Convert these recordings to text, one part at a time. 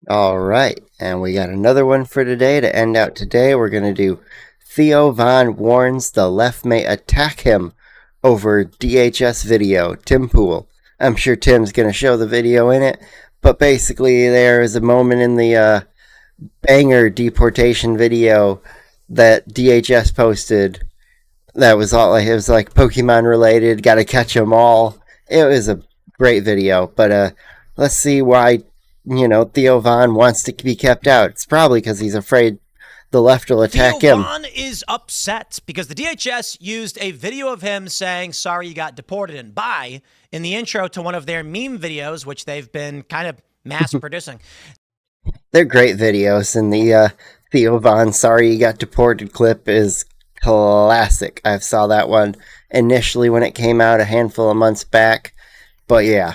All right, and we got another one for today to end out today. We're going to do Theo Von warns the left may attack him over DHS video, Tim Pool. I'm sure Tim's going to show the video in it, but basically there is a moment in the banger deportation video that DHS posted that was all it was like Pokemon related, gotta catch them all. It was a great video, but let's see why Theo Von wants to be kept out. It's probably because he's afraid the left will attack Theo him. Von is upset because the DHS used a video of him saying, sorry you got deported, and bye in the intro to one of their meme videos, which they've been kind of mass producing. They're great videos, and the Theo Von sorry you got deported clip is classic. I saw that one initially when it came out a handful of months back, but yeah,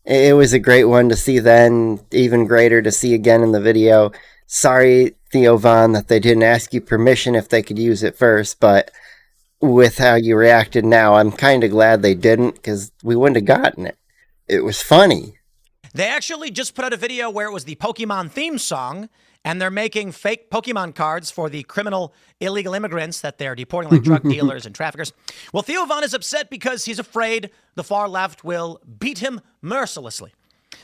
it was a great one to see then, even greater to see again in the video. Sorry, Theo Von, that they didn't ask you permission if they could use it first, but with how you reacted now, I'm kind of glad they didn't, because we wouldn't have gotten it. It was funny. They actually just put out a video where it was the Pokemon theme song, and they're making fake Pokemon cards for the criminal illegal immigrants that they're deporting, like drug dealers and traffickers. Well, Theo Von is upset because he's afraid the far left will beat him mercilessly.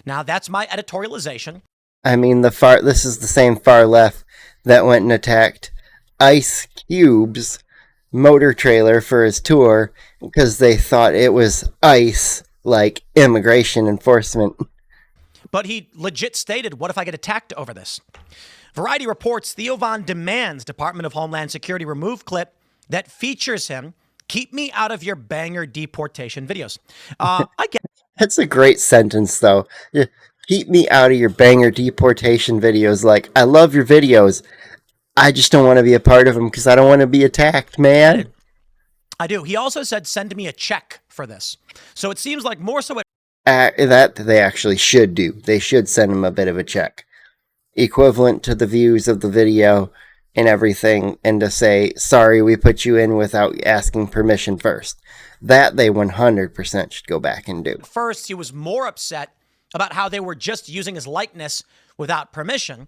Now, that's my editorialization. I mean, this is the same far left that went and attacked Ice Cube's motor trailer for his tour because they thought it was ICE, like immigration enforcement. But he legit stated, what if I get attacked over this? Variety reports Theo Von demands Department of Homeland Security remove clip that features him. Keep me out of your banger deportation videos. I get That's a great sentence, though. Keep me out of your banger deportation videos. Like, I love your videos. I just don't want to be a part of them because I don't want to be attacked, man. I do. He also said, send me a check for this. So it seems like more so that they actually should do. They should send him a bit of a check, equivalent to the views of the video and everything, and to say, sorry, we put you in without asking permission first. That they 100% should go back and do. First, he was more upset about how they were just using his likeness without permission.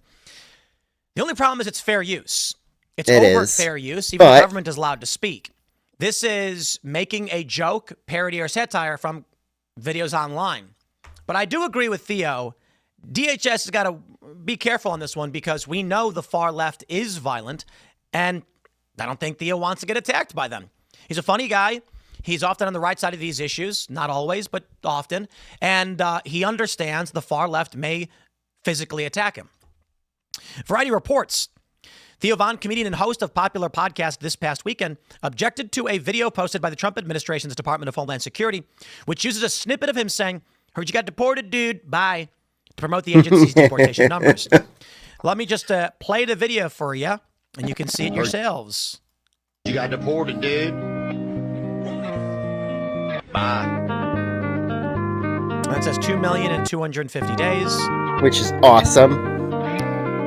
The only problem is it's fair use. It's overt fair use, even the government is allowed to speak. This is making a joke, parody, or satire from videos online. But I do agree with Theo. DHS has got to be careful on this one because we know the far left is violent, and I don't think Theo wants to get attacked by them. He's a funny guy. He's often on the right side of these issues, not always, but often, and he understands the far left may physically attack him. Variety reports Theo Von, comedian and host of popular podcast This Past Weekend, objected to a video posted by the Trump administration's Department of Homeland Security, which uses a snippet of him saying, heard you got deported, dude, bye, to promote the agency's deportation numbers. Let me just play the video for you, and you can see it yourselves. You got deported, dude. Bye. That says 2,250,000 days. Which is awesome.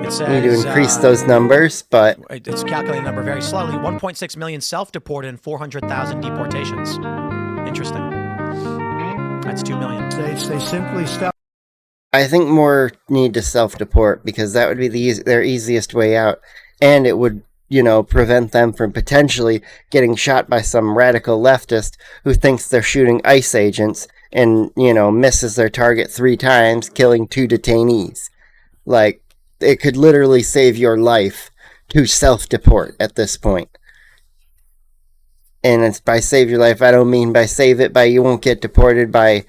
It says, we need to increase those numbers, but it's calculating the number very slowly. 1.6 million self-deported and 400,000 deportations. Interesting. That's 2 million. They simply stop. I think more need to self-deport because that would be their easiest way out, and it would, prevent them from potentially getting shot by some radical leftist who thinks they're shooting ICE agents and, misses their target 3 times, killing 2 detainees. Like, it could literally save your life to self-deport at this point. And it's by save your life, I don't mean by save it by you won't get deported by,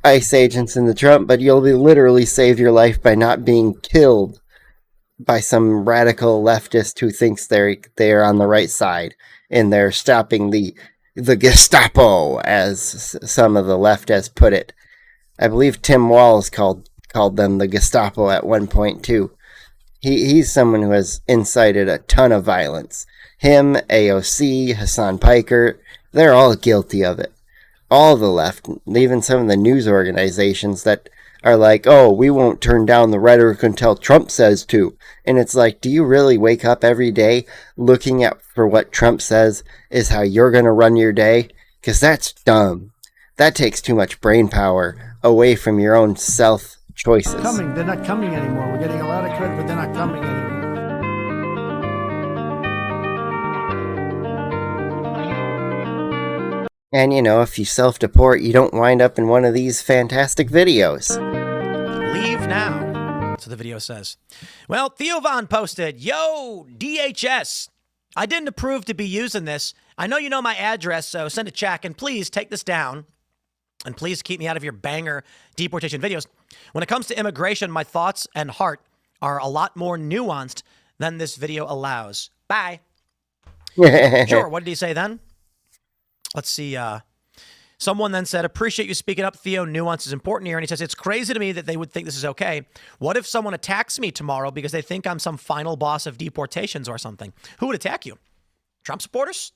ICE agents in the Trump, but you'll be literally save your life by not being killed by some radical leftist who thinks they're on the right side and they're stopping the Gestapo, as some of the left has put it. I believe Tim Walz called them the Gestapo at one point too. He's someone who has incited a ton of violence. Him, AOC, Hassan Piker, they're all guilty of it. All the left, even some of the news organizations that are like, oh, we won't turn down the rhetoric until Trump says to. And it's like, do you really wake up every day looking at for what Trump says is how you're going to run your day? Because that's dumb. That takes too much brain power away from your own self choices. They're not coming anymore. We're getting a lot of credit, but they're not coming anymore. And, if you self-deport, you don't wind up in one of these fantastic videos. Leave now. That's what the video says. Well, Theo Von posted, "Yo, DHS, I didn't approve to be using this. I know you know my address, so send a check, and please take this down. And please keep me out of your banger deportation videos. When it comes to immigration, my thoughts and heart are a lot more nuanced than this video allows. Bye." Sure, what did he say then? Let's see. Someone then said, "Appreciate you speaking up, Theo. Nuance is important here." And he says, "It's crazy to me that they would think this is okay. What if someone attacks me tomorrow because they think I'm some final boss of deportations or something? Who would attack you? Trump supporters?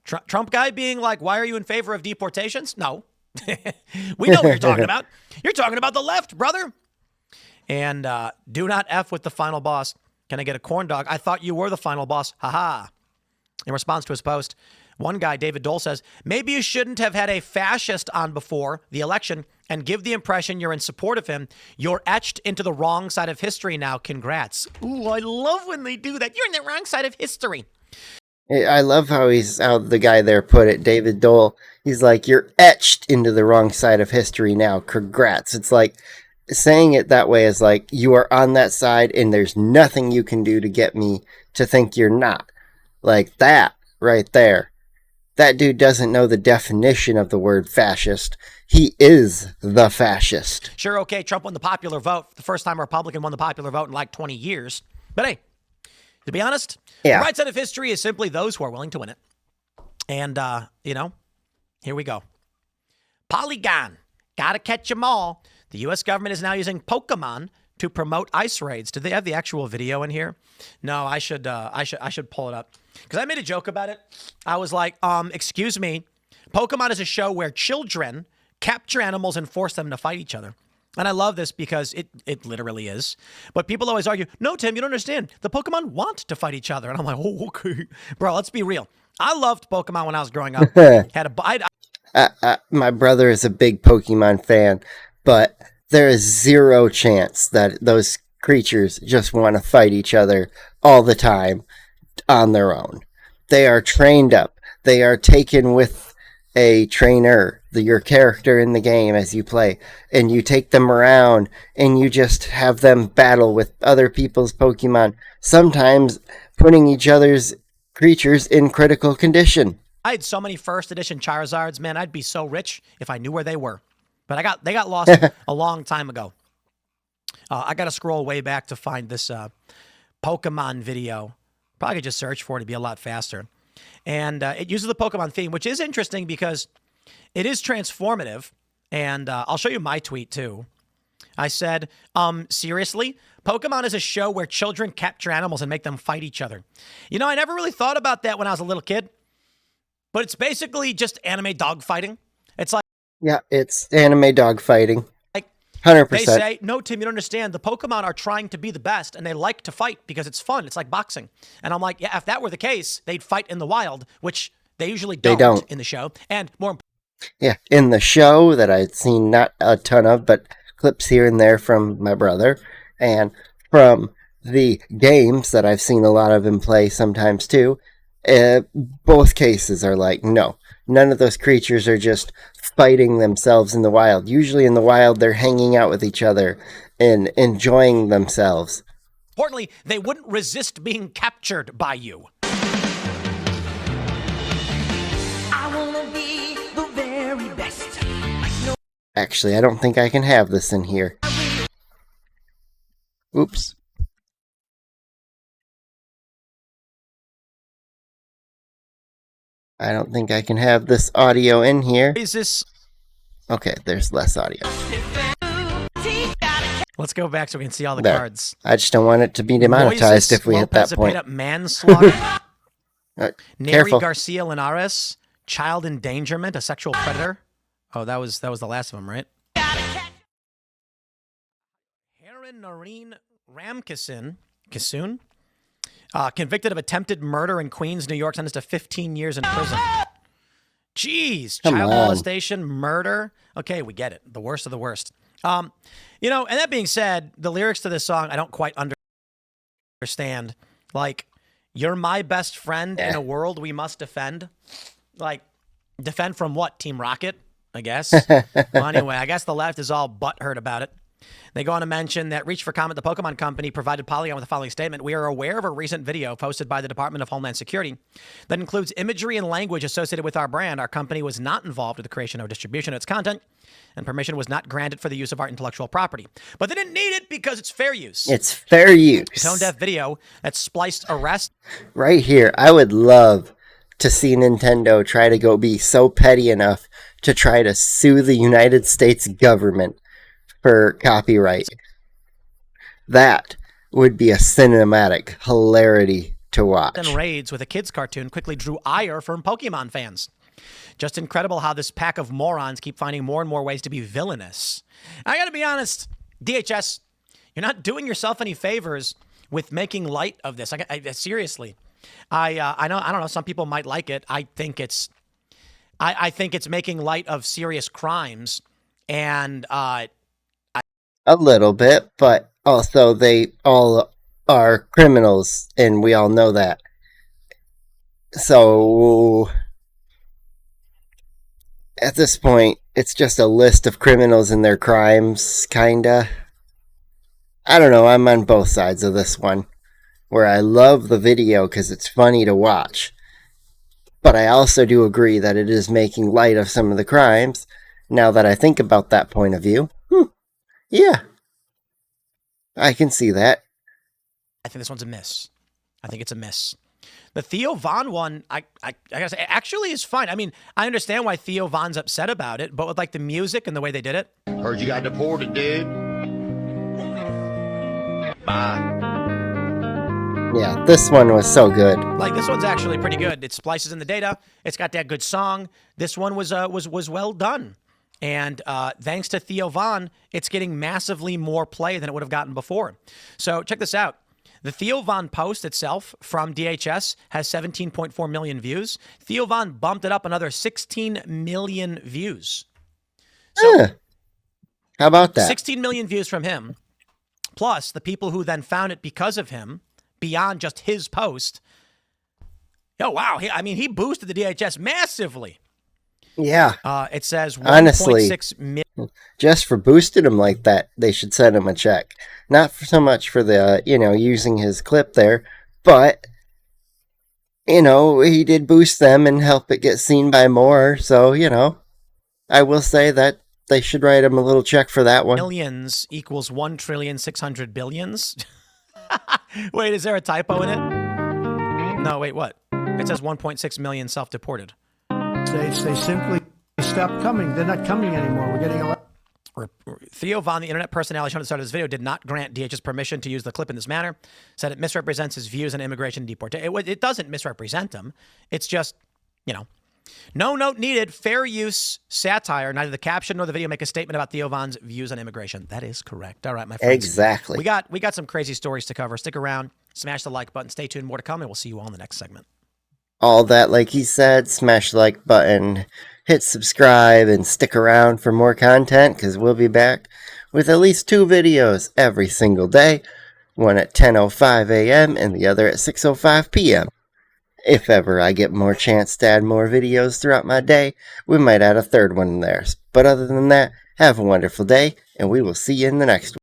Trump guy being like, why are you in favor of deportations? No." We know what you're talking about. You're talking about the left, brother. And do not F with the final boss. Can I get a corn dog? I thought you were the final boss. Haha. In response to his post, one guy, David Dole, says, "Maybe you shouldn't have had a fascist on before the election and give the impression you're in support of him. You're etched into the wrong side of history now. Congrats." Ooh, I love when they do that. You're in the wrong side of history. I love how the guy there put it, David Dole. He's like, "You're etched into the wrong side of history now. Congrats." It's like saying it that way is like you are on that side and there's nothing you can do to get me to think you're not. Like that right there. That dude doesn't know the definition of the word fascist. He is the fascist. Sure, okay, Trump won the popular vote. The first time a Republican won the popular vote in like 20 years. But hey, to be honest, the right side of history is simply those who are willing to win it. And, here we go. Polygon. Gotta catch 'em all. The U.S. government is now using Pokemon to promote ICE raids. Did they have the actual video in here? No, I should pull it up. Because I made a joke about it. I was like, excuse me, Pokemon is a show where children capture animals and force them to fight each other. And I love this because it literally is. But people always argue, no, Tim, you don't understand. The Pokemon want to fight each other. And I'm like, oh, okay. Bro, let's be real. I loved Pokemon when I was growing up. My brother is a big Pokemon fan, but there is zero chance that those creatures just want to fight each other all the time on their own. They are trained up. They are taken with a trainer, your character in the game as you play, and you take them around and you just have them battle with other people's Pokemon, sometimes putting each other's creatures in critical condition. I had so many first edition Charizards, man. I'd be so rich if I knew where they were. But they got lost a long time ago. I got to scroll way back to find this Pokemon video. Probably could just search for it to be a lot faster. And it uses the Pokemon theme, which is interesting because it is transformative. And I'll show you my tweet, too. I said, seriously? Pokemon is a show where children capture animals and make them fight each other. You know, I never really thought about that when I was a little kid. But it's basically just anime dogfighting. It's like... Yeah, it's anime dogfighting. 100%. They say, no, Tim, you don't understand. The Pokemon are trying to be the best, and they like to fight because it's fun. It's like boxing. And I'm like, yeah, if that were the case, they'd fight in the wild, which they usually don't in the show. And more yeah, in the show that I'd seen not a ton of, but clips here and there from my brother, and from the games that I've seen a lot of him play sometimes too, both cases are like, no, none of those creatures are just fighting themselves in the wild. Usually in the wild, they're hanging out with each other and enjoying themselves. Importantly, they wouldn't resist being captured by you. I wanna be the very best. Actually, I don't think I can have this in here. Oops. I don't think I can have this audio in here. Is this... Okay, there's less audio. Let's go back so we can see all the there. cards. I just don't want it to be demonetized if we hit that point. Manslaughter. Neri Careful. Garcia Linares. Child endangerment, a sexual predator. Oh, that was the last of them, right? Haran Noreen Ramkissoon. Convicted of attempted murder in Queens, New York, sentenced to 15 years in prison. Jeez, child molestation, murder. Okay, we get it. The worst of the worst. You know, and that being said, the lyrics to this song I don't quite understand. Like, you're my best friend in a world we must defend. Like, defend from what? Team Rocket, I guess. Well, anyway, I guess the left is all butthurt about it. They go on to mention that Reach for Comment, the Pokemon company, provided Polygon with the following statement. We are aware of a recent video posted by the Department of Homeland Security that includes imagery and language associated with our brand. Our company was not involved with the creation or distribution of its content, and permission was not granted for the use of our intellectual property. But they didn't need it because it's fair use. It's fair use. Tone-deaf video that spliced arrest. Right here, I would love to see Nintendo try to go be so petty enough to try to sue the United States government for copyright. That would be a cinematic hilarity to watch. And raids with a kids cartoon quickly drew ire from Pokemon fans. Just incredible how this pack of morons keep finding more and more ways to be villainous. I gotta be honest, DHS, you're not doing yourself any favors with making light of this. Seriously, I don't know. Some people might like it. I think it's making light of serious crimes, and a little bit, but also they all are criminals, and we all know that. So at this point, it's just a list of criminals and their crimes, kinda. I don't know, I'm on both sides of this one, where I love the video because it's funny to watch. But I also do agree that it is making light of some of the crimes, now that I think about that point of view. Yeah, I can see that. I think this one's a miss. I think it's a miss. The Theo Von one, I gotta say, actually is fine. I mean, I understand why Theo Von's upset about it, but with like the music and the way they did it. Heard you got deported, dude. Bye. Yeah, this one was so good. Like, this one's actually pretty good. It splices in the data. It's got that good song. This one was well done. And thanks to Theo Von, it's getting massively more play than it would have gotten before. So check this out. The Theo Von post itself from DHS has 17.4 million views. Theo Von bumped it up another 16 million views. So how about that? 16 million views from him, plus the people who then found it because of him, beyond just his post. Oh, wow. He boosted the DHS massively. Yeah. It says 1.6 million. Just for boosting him like that, they should send him a check. Not for so much for the, using his clip there, but, he did boost them and help it get seen by more. So, I will say that they should write him a little check for that one. Millions equals 1,600 billions. Wait, is there a typo in it? No, wait, what? It says 1.6 million self-deported. They simply stopped coming. They're not coming anymore. We're getting a lot. Theo Von, the internet personality shown at the start of this video, did not grant DHS permission to use the clip in this manner. Said it misrepresents his views on immigration and deportation. It doesn't misrepresent him. It's just, no note needed. Fair use satire. Neither the caption nor the video make a statement about Theo Von's views on immigration. That is correct. All right, my friends. Exactly. We got some crazy stories to cover. Stick around. Smash the like button. Stay tuned. More to come, and we'll see you all in the next segment. All that, like he said, smash the like button, hit subscribe, and stick around for more content, because we'll be back with at least 2 videos every single day, one at 10:05 a.m. and the other at 6:05 p.m. If ever I get more chance to add more videos throughout my day, we might add a third one in there. But other than that, have a wonderful day, and we will see you in the next one.